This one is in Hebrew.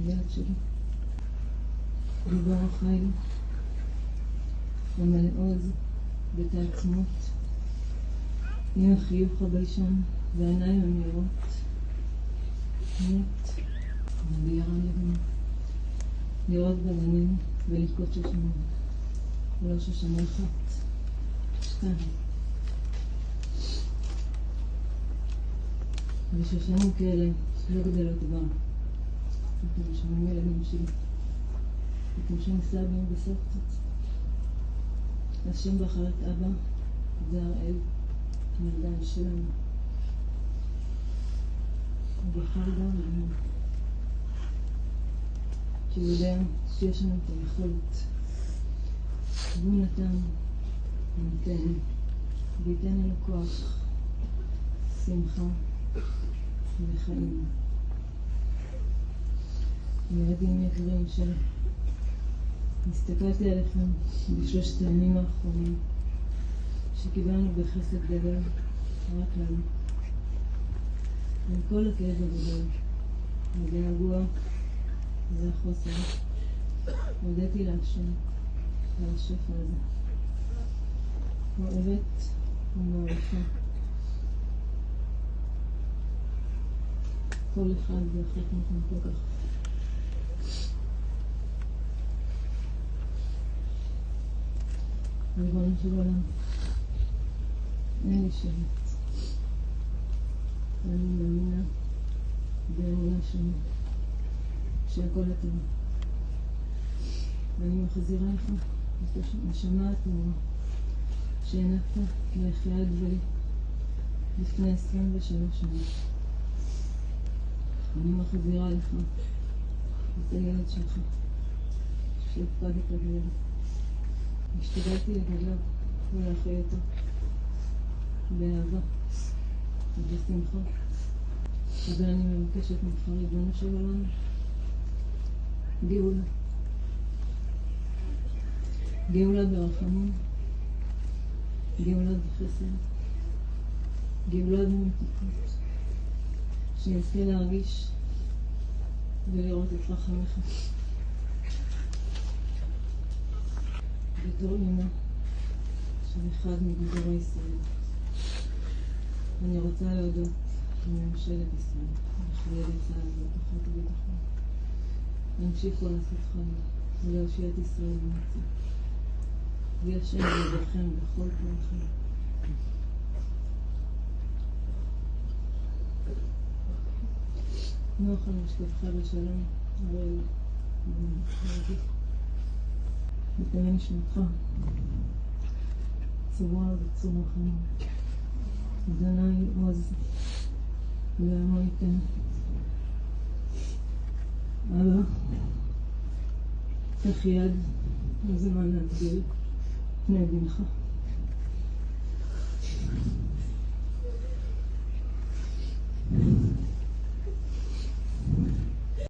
הילד שלי. גיבור החיים, המלא עוז ותעצמות, עם החיוך הביישן והעיניים המהירות. מת, בירה לבנה, לראות בגנים ולבכות שושנים. לא שושנה אחת, שתיים. ושושנים כאלה לא גדלות כבר. אתם שומעים ילדים שלי. אתם שומעים סבים וסבתות. השם באחרת אבא זה הראל, מרדן שלנו. הוא בחר גם לנו. כי הוא יודע שיש לנו את היכולת. והוא נתן, ונתן, וייתן לנו כוח, שמחה וחיים. ילדים יקרים שלי, הסתכלתי עליכם בשלושת הימים האחרונים שקיבלנו בחסד גדול רק לנו. עם כל הכאב הגדול, הגעגוע והחוסר, הודיתי להשם על השפע הזה. אוהבת ומעריכה כל אחד ואחת מכם כל כך. ריבונו של עולם, אין לי שבט. אני מאמינה באמונה שלי שהכל אתם. ואני מחזירה לך את הנשמה הטהורה שהענקת ליחיעד ולי לפני 23 שנים. אני מחזירה לך את הילד שלך שהפקדת בילד. השתדלתי לגדלו ולהחיה אותו באהבה ובשמחה. אבל אני מבקשת ממך, ריבונו של עולם, גאולה. גאולה ברחמים, גאולה בחסד, גאולה במתיקות, שנזכה להרגיש ולראות את רחמך. בתור אמא של אחד מגיבורי ישראל, אני רוצה להודות לממשלת ישראל, לחיילי צה"ל וכוחות הביטחון. להמשיכו לעשות חיים ולהושיע את ישראל במצב. ויהיה השם יברכם בכל פעולכם. נוח על משכבך בשלום, הראל ומרגיך. ותהיה נשמתך צורה וצור החיים. אדוני עוז ועמו ייתן. אבא, קח יד וזמן להגדיל פני בנך.